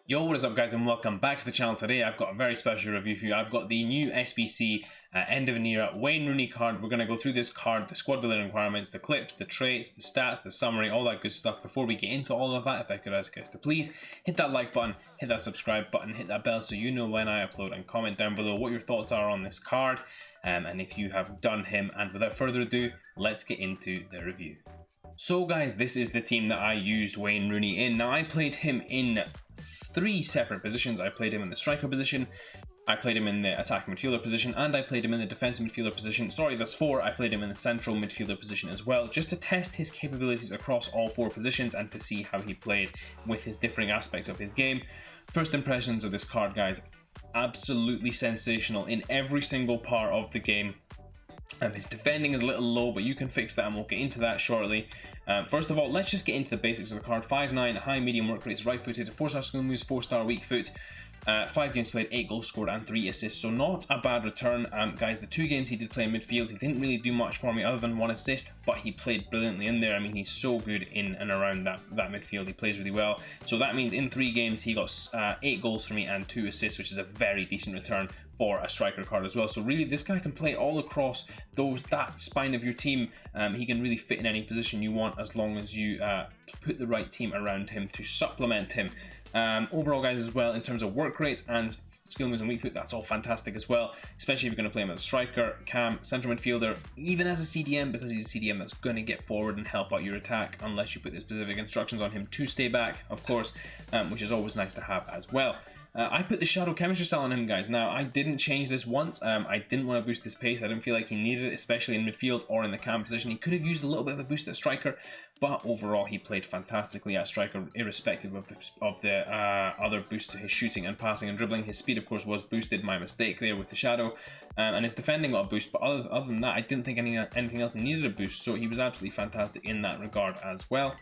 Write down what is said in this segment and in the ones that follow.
Yo, what is up guys, and welcome back to the channel. Today I've got a very special review for you. I've got the new SBC End of an Era Wayne Rooney card. We're going to go through this card, the squad building requirements, the clips, the traits, the stats, the summary, all that good stuff. Before we get into all of that, if I could ask guys to please hit that like button, hit that subscribe button, hit that bell so you know when I upload, and comment down below what your thoughts are on this card and if you have done him. And without further ado, let's get into the review. So guys, this is the team that I used Wayne Rooney in. Now I played him in 3 separate positions. I played him in the striker position, I played him in the attacking midfielder position, and I played him in the defensive midfielder position. Sorry, that's 4. I played him in the central midfielder position as well, just to test his capabilities across all 4 positions and to see how he played with his differing aspects of his game. First impressions of this card, guys, absolutely sensational in every single part of the game. His defending is a little low, but you can fix that and we'll get into that shortly. First of all, let's just get into the basics of the card. 5'9", high medium work rates, right footed, 4-star skill moves, 4-star weak foot, 5 games played, 8 goals scored and 3 assists, so not a bad return. Guys, the 2 games he did play in midfield, he didn't really do much for me other than 1 assist, but he played brilliantly in there. I mean, he's so good in and around that midfield. He plays really well, so that means in 3 games he got 8 goals for me and 2 assists, which is a very decent return for a striker card as well. So really, this guy can play all across that spine of your team. He can really fit in any position you want as long as you put the right team around him to supplement him. Overall, guys, as well, in terms of work rates and skill moves and weak foot, that's all fantastic as well, especially if you're going to play him as a striker, cam, central midfielder, even as a CDM, because he's a CDM that's going to get forward and help out your attack unless you put the specific instructions on him to stay back, of course, which is always nice to have as well. I put the shadow chemistry style on him, guys. Now, I didn't change this once. I didn't want to boost his pace. I didn't feel like he needed it, especially in midfield or in the cam position. He could have used a little bit of a boost at striker, but overall, he played fantastically at striker, irrespective of the other boosts to his shooting and passing and dribbling. His speed, of course, was boosted. My mistake there with the shadow. And his defending got a boost, but other than that, I didn't think anything else needed a boost, so he was absolutely fantastic in that regard as well.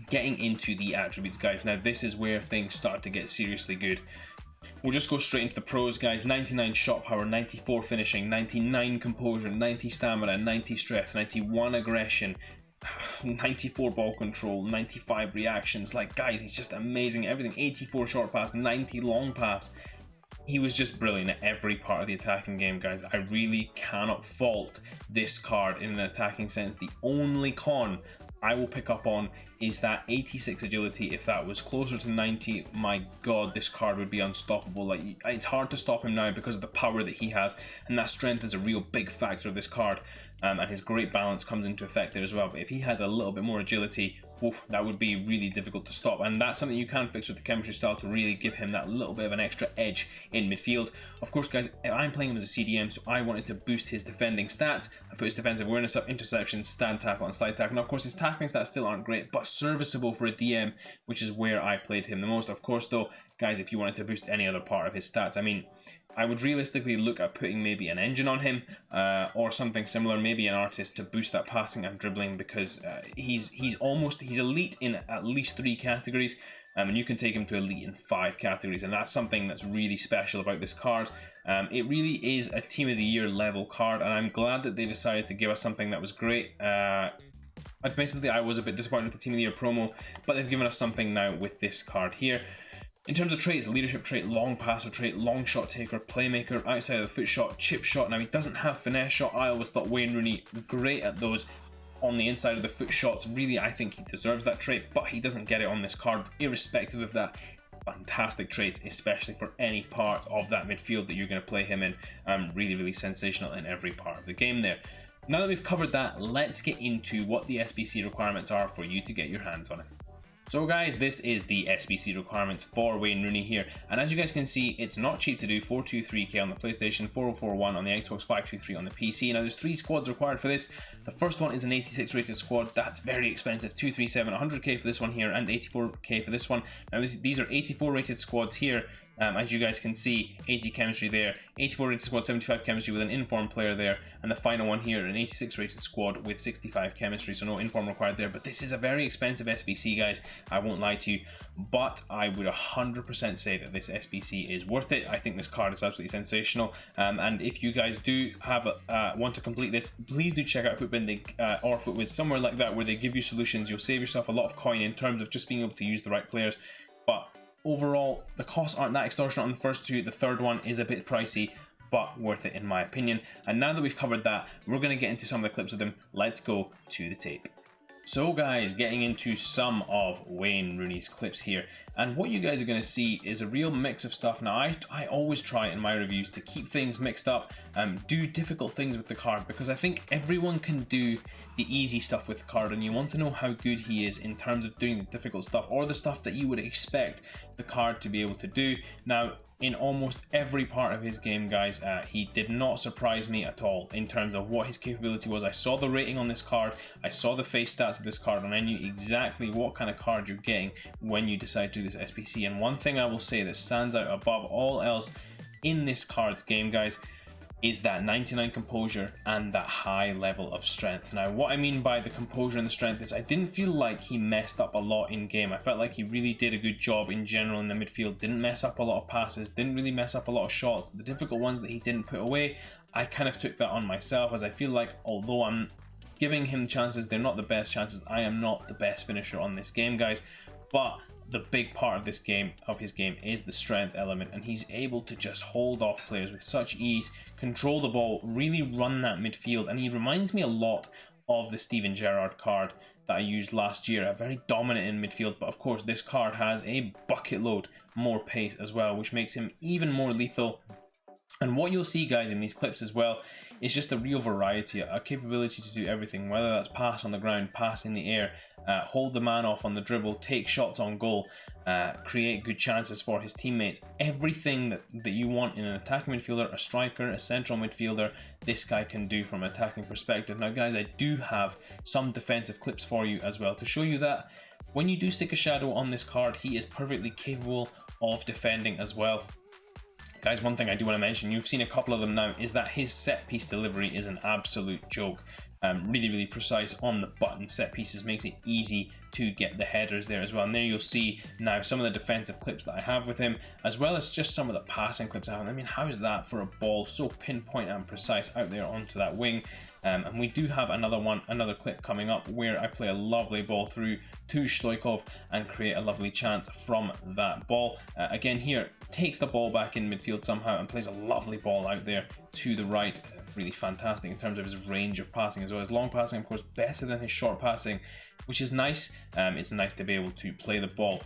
Getting into the attributes, guys, now this is where things start to get seriously good. We'll just go straight into the pros, guys. 99 shot power, 94 finishing, 99 composure, 90 stamina, 90 strength, 91 aggression, 94 ball control, 95 reactions. Like, guys, he's just amazing. Everything. 84 short pass, 90 long pass. He was just brilliant at every part of the attacking game, guys. I really cannot fault this card in an attacking sense. The only con I will pick up on is that 86 agility. If that was closer to 90, my god, this card would be unstoppable. Like, it's hard to stop him now because of the power that he has, and that strength is a real big factor of this card, and his great balance comes into effect there as well. But if he had a little bit more agility, oof, that would be really difficult to stop, and that's something you can fix with the chemistry style to really give him that little bit of an extra edge in midfield. Of course, guys, I'm playing him as a CDM, so I wanted to boost his defending stats. I put his defensive awareness up, interception, stand tackle, and slide tackle. Now, of course, his tackling stats still aren't great, but serviceable for a DM, which is where I played him the most. Of course, though, guys, if you wanted to boost any other part of his stats, I mean, I would realistically look at putting maybe an engine on him or something similar, maybe an artist, to boost that passing and dribbling, because he's elite in at least 3 categories, and you can take him to elite in 5 categories, and that's something that's really special about this card. It really is a team of the year level card, and I'm glad that they decided to give us something that was great. Admittedly, I was a bit disappointed with the team of the year promo, but they've given us something now with this card here. In terms of traits, leadership trait, long passer trait, long shot taker, playmaker, outside of the foot shot, chip shot. Now, he doesn't have finesse shot. I always thought Wayne Rooney great at those on the inside of the foot shots. Really, I think he deserves that trait, but he doesn't get it on this card, irrespective of that. Fantastic traits, especially for any part of that midfield that you're going to play him in. Really, really sensational in every part of the game there. Now that we've covered that, let's get into what the SBC requirements are for you to get your hands on it. So guys, this is the SBC requirements for Wayne Rooney here, and as you guys can see, it's not cheap to do. 423k on the PlayStation, 4041 on the Xbox, 523 on the PC. Now there's 3 squads required for this. The first one is an 86 rated squad. That's very expensive. 237, 100k for this one here, and 84k for this one. Now these are 84 rated squads here. As you guys can see, 80 chemistry there, 84 rated squad, 75 chemistry with an informed player there, and the final one here, an 86 rated squad with 65 chemistry, so no inform required there. But this is a very expensive SBC, guys, I won't lie to you, but I would 100% say that this SBC is worth it. I think this card is absolutely sensational, and if you guys do have want to complete this, please do check out Footbin or Footwiz, somewhere like that, where they give you solutions. You'll save yourself a lot of coin in terms of just being able to use the right players. But overall, the costs aren't that extortionate on the first two. The third one is a bit pricey, but worth it in my opinion. And now that we've covered that, we're going to get into some of the clips of them. Let's go to the tape. So guys, getting into some of Wayne Rooney's clips here, and what you guys are going to see is a real mix of stuff. Now I always try in my reviews to keep things mixed up, do difficult things with the card, because I think everyone can do the easy stuff with the card, and you want to know how good he is in terms of doing the difficult stuff, or the stuff that you would expect the card to be able to do. Now, in almost every part of his game, guys, he did not surprise me at all in terms of what his capability was. I saw the rating on this card, I saw the face stats of this card, and I knew exactly what kind of card you're getting when you decide to do this SBC. And one thing I will say that stands out above all else in this card's game, guys, is that 99 composure and that high level of strength. Now, what I mean by the composure and the strength is I didn't feel like he messed up a lot in game. I felt like he really did a good job in general in the midfield, didn't mess up a lot of passes, didn't really mess up a lot of shots. The difficult ones that he didn't put away, I kind of took that on myself, as I feel like although I'm giving him chances, they're not the best chances. I am not the best finisher on this game, guys, but the big part of this game, of his game, is the strength element, and he's able to just hold off players with such ease, control the ball, really run that midfield. And he reminds me a lot of the Steven Gerrard card that I used last year, a very dominant in midfield, but of course this card has a bucket load more pace as well, which makes him even more lethal. And what you'll see, guys, in these clips as well is just a real variety, a capability to do everything, whether that's pass on the ground, pass in the air, hold the man off on the dribble, take shots on goal, create good chances for his teammates. Everything that you want in an attacking midfielder, a striker, a central midfielder, this guy can do from an attacking perspective. Now, guys, I do have some defensive clips for you as well to show you that when you do stick a shadow on this card, he is perfectly capable of defending as well. Guys, one thing I do want to mention, you've seen a couple of them now, is that his set piece delivery is an absolute joke. Really precise on the button set pieces, makes it easy to get the headers there as well. And there you'll see now some of the defensive clips that I have with him, as well as just some of the passing clips I have. I mean, how is that for a ball so pinpoint and precise out there onto that wing? And we do have another clip coming up where I play a lovely ball through to Stoichkov and create a lovely chance from that ball. Again here, takes the ball back in midfield somehow and plays a lovely ball out there to the right. Really fantastic in terms of his range of passing as well. His long passing, of course, better than his short passing, which is nice. It's nice to be able to play the ball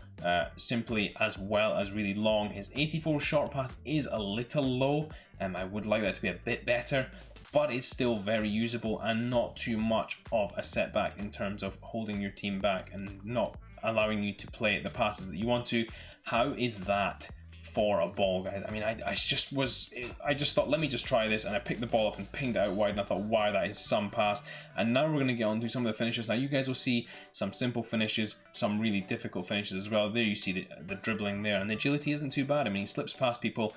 simply as well as really long. His 84 short pass is a little low, and I would like that to be a bit better, but it's still very usable and not too much of a setback in terms of holding your team back and not allowing you to play the passes that you want to. How is that for a ball, guys? I mean, I just thought, let me just try this, and I picked the ball up and pinged it out wide, and I thought, wow, that is some pass. And now we're going to get on to some of the finishes. Now you guys will see some simple finishes, some really difficult finishes as well. There you see the dribbling there, and the agility isn't too bad. I mean, he slips past people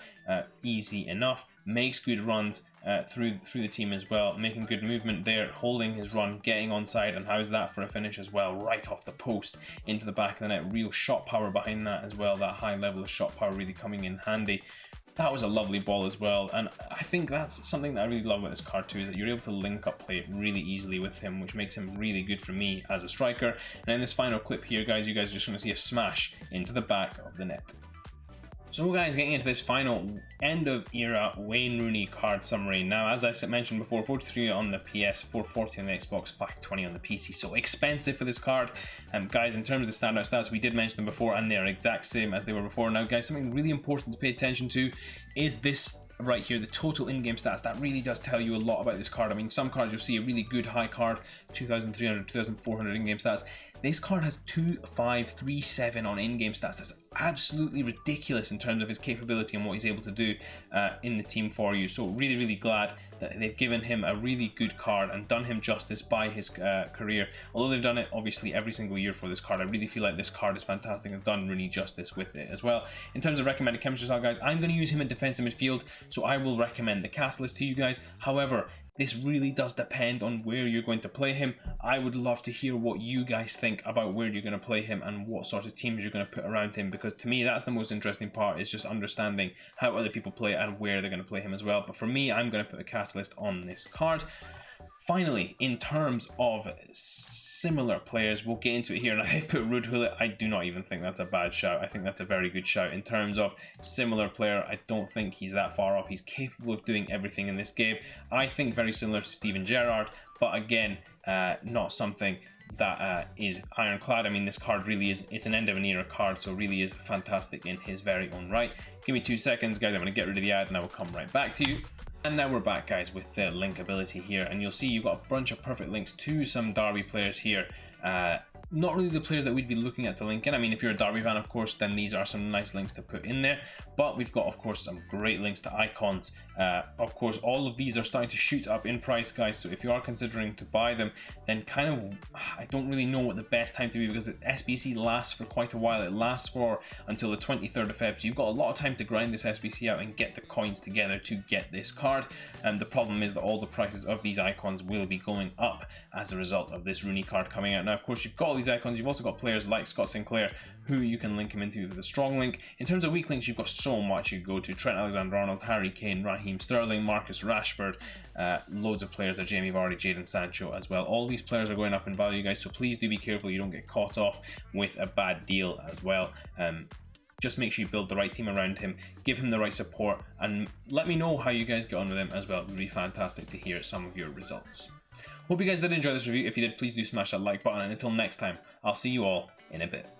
easy enough, makes good runs through the team as well, making good movement there, holding his run, getting onside. And how's that for a finish as well? Right off the post into the back of the net. Real shot power behind that as well. That high level of shot power really coming in handy. That was a lovely ball as well, and I think that's something that I really love about this card too, is that you're able to link up play really easily with him, which makes him really good for me as a striker. And in this final clip here, guys, you guys are just going to see a smash into the back of the net. So guys, getting into this final end of era Wayne Rooney card summary. Now, as I mentioned before, 43 on the PS, 440 on the Xbox, 520 on the PC. So expensive for this card. Guys, in terms of the standout stats, we did mention them before, and they are exact same as they were before. Now, guys, something really important to pay attention to is this right here, the total in-game stats. That really does tell you a lot about this card. I mean, some cards you'll see a really good high card, 2,300, 2,400 in-game stats. This card has 2,537 on in-game stats. That's absolutely ridiculous in terms of his capability and what he's able to do in the team for you. So really glad that they've given him a really good card and done him justice by his career. Although they've done it obviously every single year for this card, I really feel like this card is fantastic and done really justice with it as well. In terms of recommended chemistry style, guys, I'm going to use him in defensive midfield, so I will recommend the Catalyst to you guys. However, this really does depend on where you're going to play him. I would love to hear what you guys think about where you're going to play him and what sort of teams you're going to put around him, because to me that's the most interesting part, is just understanding how other people play and where they're going to play him as well. But for me, I'm going to put a Catalyst on this card. Finally, in terms of similar players, we'll get into it here. And I've put Ruud Gullit. I do not even think that's a bad shout. I think that's a very good shout. In terms of similar player, I don't think he's that far off. He's capable of doing everything in this game. I think very similar to Steven Gerrard, but again, not something that is ironclad. I mean, this card really is, it's an end of an era card, so really is fantastic in his very own right. Give me 2 seconds, guys. I'm going to get rid of the ad and I will come right back to you. And now we're back, guys, with the link ability here, and you'll see you've got a bunch of perfect links to some Derby players here. Not really the players that we'd be looking at to link in. I mean, if you're a Derby fan, of course, then these are some nice links to put in there. But we've got, of course, some great links to icons. Of course, all of these are starting to shoot up in price, guys. So if you are considering to buy them, then kind of, I don't really know what the best time to be, because the SBC lasts for quite a while. It lasts for until the 23rd of Feb. So you've got a lot of time to grind this SBC out and get the coins together to get this card. And the problem is that all the prices of these icons will be going up as a result of this Rooney card coming out. Now, of course, you've got all these icons. You've also got players like Scott Sinclair, who you can link him into with a strong link. In terms of weak links, you've got so much you go to. Trent Alexander-Arnold, Harry Kane, Raheem Sterling, Marcus Rashford, loads of players. There's Jamie Vardy, Jadon Sancho as well. All these players are going up in value, guys, so please do be careful you don't get caught off with a bad deal as well. Just make sure you build the right team around him, give him the right support, and let me know how you guys get on with him as well. It would be fantastic to hear some of your results. Hope you guys did enjoy this review. If you did, please do smash that like button, and until next time, I'll see you all in a bit.